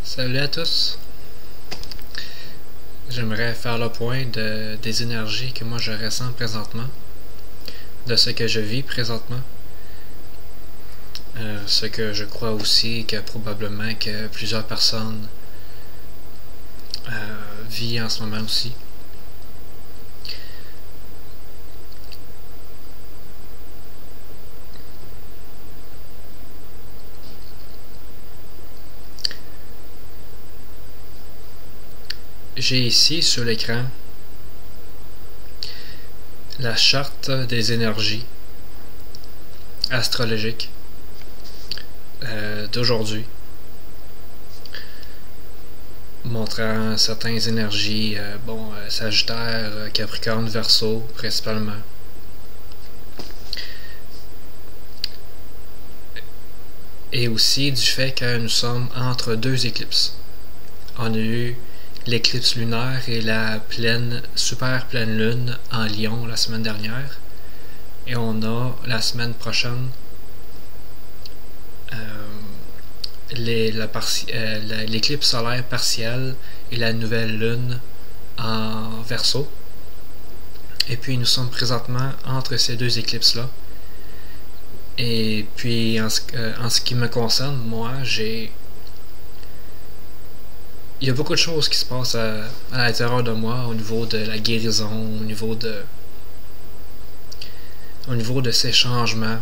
Salut à tous! J'aimerais faire le point des énergies que moi je ressens présentement, de ce que je vis présentement, ce que je crois aussi que probablement que plusieurs personnes vivent en ce moment aussi. J'ai ici sur l'écran la charte des énergies astrologiques d'aujourd'hui, montrant certaines énergies, Sagittaire, Capricorne, Verseau principalement. Et aussi du fait que nous sommes entre deux éclipses. On a eu l'éclipse lunaire et la super pleine lune en Lion la semaine dernière. Et on a la semaine prochaine l'éclipse solaire partielle et la nouvelle lune en Verseau. Et puis nous sommes présentement entre ces deux éclipses-là. Et puis en ce qui me concerne, moi, il y a beaucoup de choses qui se passent à l'intérieur de moi au niveau de la guérison, au niveau de ces changements,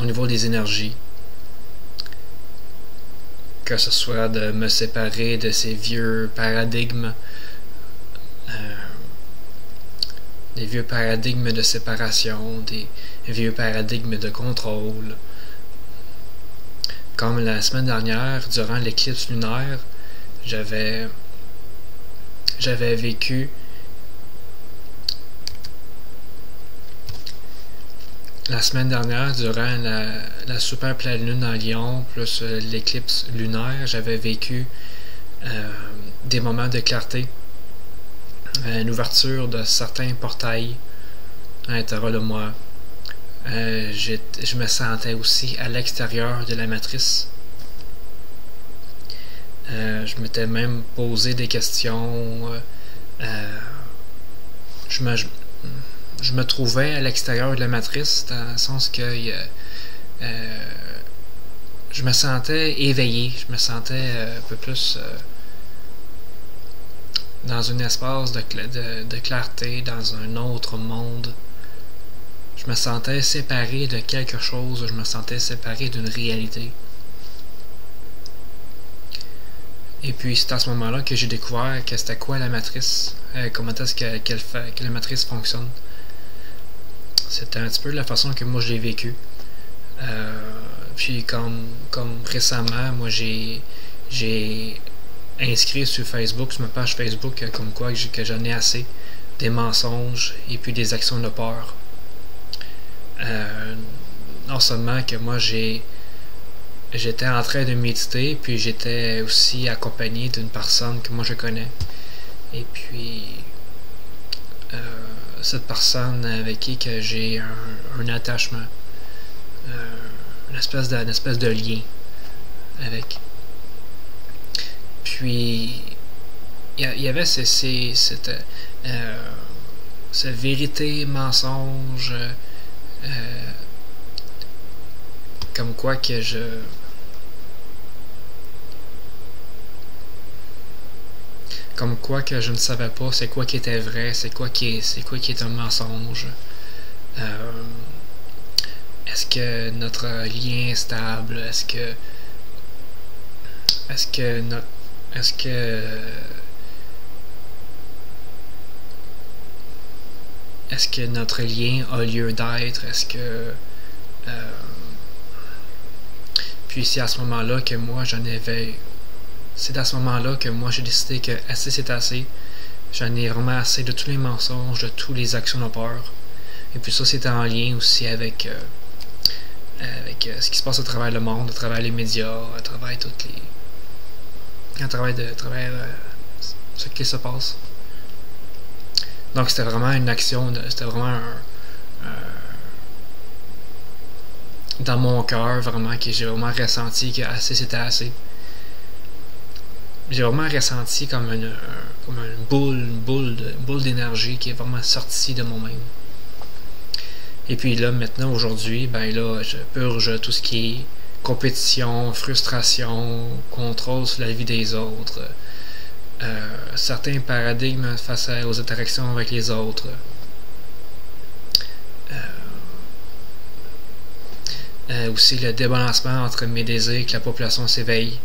au niveau des énergies. Que ce soit de me séparer de ces vieux paradigmes, des vieux paradigmes de séparation, des vieux paradigmes de contrôle. Comme la semaine dernière, durant l'éclipse lunaire, j'avais vécu la semaine dernière, durant la super pleine lune en Lion, plus l'éclipse lunaire, j'avais vécu des moments de clarté, une ouverture de certains portails à l'intérieur de moi. Je me sentais aussi à l'extérieur de la matrice. Je m'étais même posé des questions. Je me trouvais à l'extérieur de la matrice, dans le sens que je me sentais éveillé, je me sentais un peu plus dans un espace de clarté, dans un autre monde. Je me sentais séparé de quelque chose, je me sentais séparé d'une réalité. Et puis c'est à ce moment-là que j'ai découvert que c'était quoi la matrice, comment est-ce que la matrice fonctionne. C'était un petit peu la façon que moi je l'ai vécu. Puis comme récemment, moi j'ai inscrit sur Facebook, sur ma page Facebook, comme quoi que j'en ai assez des mensonges et puis des actions de peur. Non seulement que moi j'étais en train de méditer, puis j'étais aussi accompagné d'une personne que moi je connais. Et puis cette personne avec qui que j'ai un attachement, une espèce de lien avec. Puis il y avait cette vérité mensonge, comme quoi que je ne savais pas c'est quoi qui était vrai, c'est quoi qui est un mensonge. Est-ce que notre lien est stable? Est-ce que notre lien a lieu d'être? Puis c'est à ce moment-là que moi j'ai décidé que assez c'est assez. J'en ai vraiment assez de tous les mensonges, de tous les actions de peur. Et puis ça, c'était en lien aussi avec ce qui se passe à travers le monde, à travers les médias, à travers ce qui se passe. Donc c'était vraiment une action, c'était vraiment dans mon cœur, vraiment, que j'ai vraiment ressenti que assez c'était assez. J'ai vraiment ressenti comme une boule d'énergie qui est vraiment sortie de moi-même. Et puis là, maintenant, aujourd'hui, ben là, je purge tout ce qui est compétition, frustration, contrôle sur la vie des autres, certains paradigmes face aux interactions avec les autres. Aussi le débalancement entre mes désirs que la population s'éveille.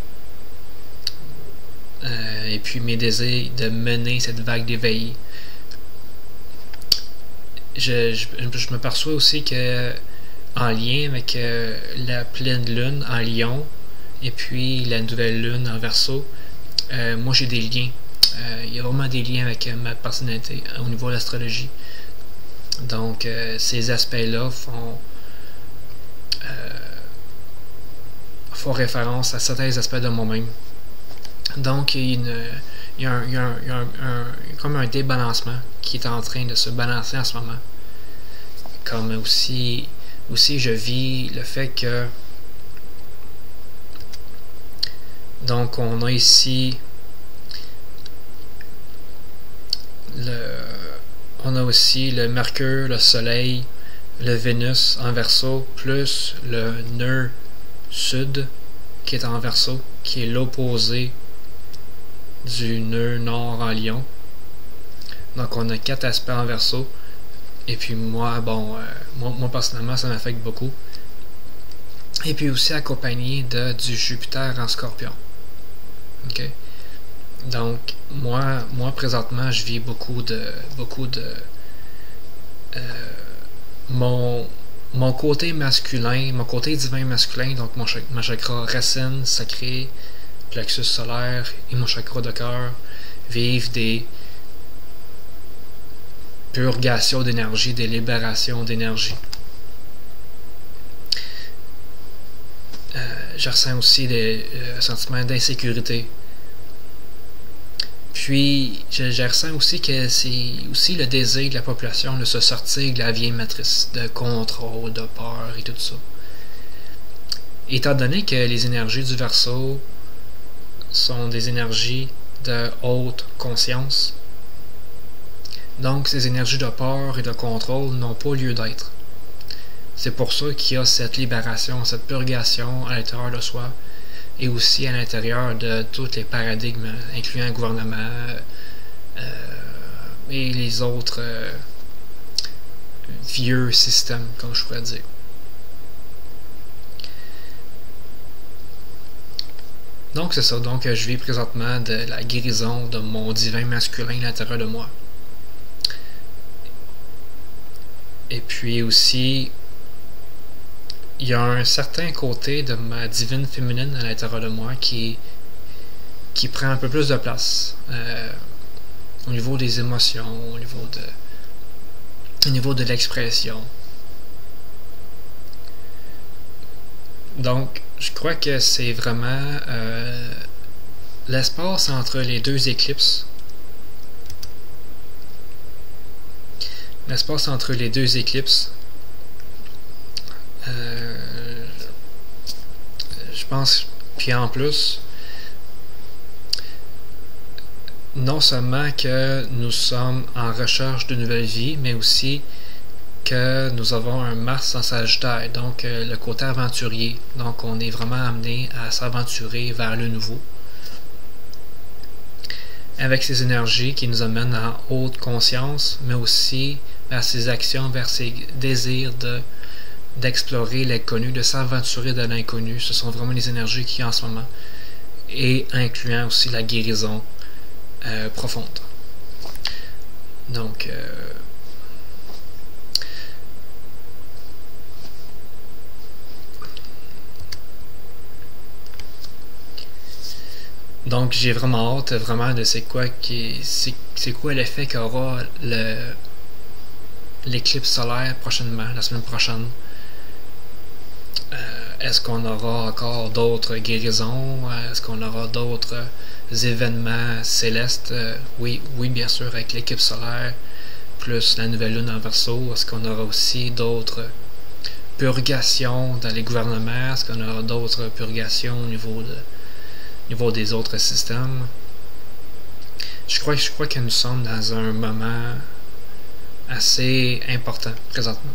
Et puis mes désirs de mener cette vague d'éveil. Je me perçois aussi que en lien avec la pleine lune en Lion et puis la nouvelle lune en Verseau, moi j'ai des liens. Il y a vraiment des liens avec ma personnalité au niveau de l'astrologie. Donc ces aspects-là font référence à certains aspects de moi-même. Donc il y a comme un débalancement qui est en train de se balancer en ce moment. Comme aussi je vis le fait que donc on a ici on a aussi le Mercure, le Soleil, le Vénus en Verseau, plus le nœud sud qui est en Verseau, qui est l'opposé du nœud nord en Lion. Donc on a 4 aspects en Verseau. Et puis moi, moi personnellement, ça m'affecte beaucoup. Et puis aussi accompagné du Jupiter en Scorpion. Ok. Donc moi présentement, je vis beaucoup de mon côté masculin, mon côté divin masculin, donc mon chakra racine, sacré, plexus solaire et mon chakra de cœur vivent des purgations d'énergie, des libérations d'énergie. Je ressens aussi des sentiments d'insécurité. Puis, je ressens aussi que c'est aussi le désir de la population de se sortir de la vieille matrice de contrôle, de peur et tout ça. Étant donné que les énergies du Verseau sont des énergies de haute conscience, donc ces énergies de peur et de contrôle n'ont pas lieu d'être. C'est pour ça qu'il y a cette libération, cette purgation à l'intérieur de soi et aussi à l'intérieur de tous les paradigmes, incluant le gouvernement et les autres vieux systèmes, comme je pourrais dire. Donc c'est ça, donc je vis présentement de la guérison de mon divin masculin à l'intérieur de moi. Et puis aussi, il y a un certain côté de ma divine féminine à l'intérieur de moi qui prend un peu plus de place au niveau des émotions, au niveau de l'expression. Donc, je crois que c'est vraiment l'espace entre les deux éclipses. L'espace entre les deux éclipses. Je pense, puis en plus, non seulement que nous sommes en recherche de nouvelles vies, mais aussi que nous avons un Mars en Sagittaire, donc le côté aventurier. Donc on est vraiment amené à s'aventurer vers le nouveau. Avec ces énergies qui nous amènent en haute conscience, mais aussi vers ces actions, vers ces désirs d'explorer l'inconnu, de s'aventurer dans l'inconnu. Ce sont vraiment les énergies qu'il y a en ce moment. Et incluant aussi la guérison profonde. Donc, j'ai vraiment hâte vraiment de c'est quoi l'effet qu'aura l'éclipse solaire prochainement, la semaine prochaine. Est-ce qu'on aura encore d'autres guérisons? Est-ce qu'on aura d'autres événements célestes? Oui, bien sûr, avec l'éclipse solaire, plus la nouvelle lune en Verseau. Est-ce qu'on aura aussi d'autres purgation dans les gouvernements? Est-ce qu'on a d'autres purgations au niveau des autres systèmes? Je crois que nous sommes dans un moment assez important présentement.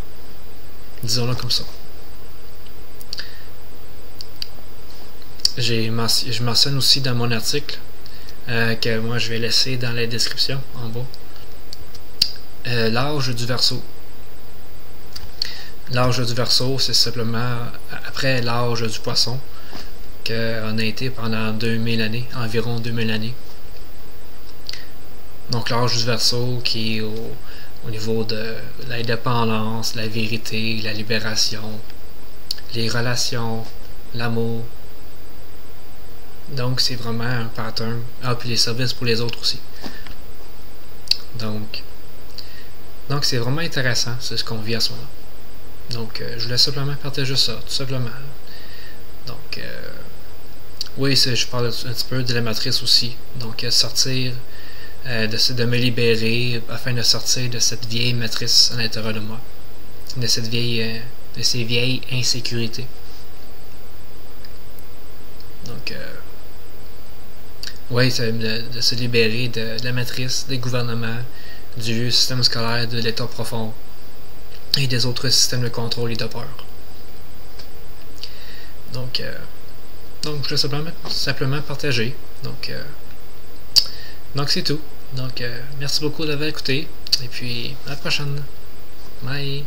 Disons-le comme ça. Je mentionne aussi dans mon article que moi je vais laisser dans la description en bas l'âge du Verseau. L'âge du Verseau, c'est simplement après l'âge du Poisson qu'on a été pendant 2000 années, environ 2000 années. Donc l'âge du Verseau qui est au niveau de l'indépendance, la vérité, la libération, les relations, l'amour. Donc c'est vraiment un pattern. Ah, puis les services pour les autres aussi. Donc c'est vraiment intéressant, c'est ce qu'on vit à ce moment. Donc je voulais simplement partager ça, tout simplement. Donc oui, je parle un petit peu de la matrice aussi. Donc sortir, de me libérer afin de sortir de cette vieille matrice à l'intérieur de moi. De ces vieilles insécurités. Donc oui, de se libérer de la matrice, des gouvernements, du système scolaire, de l'état profond et des autres systèmes de contrôle et de peur. Donc je vais simplement partager. Donc c'est tout. Donc merci beaucoup d'avoir écouté et puis à la prochaine. Bye.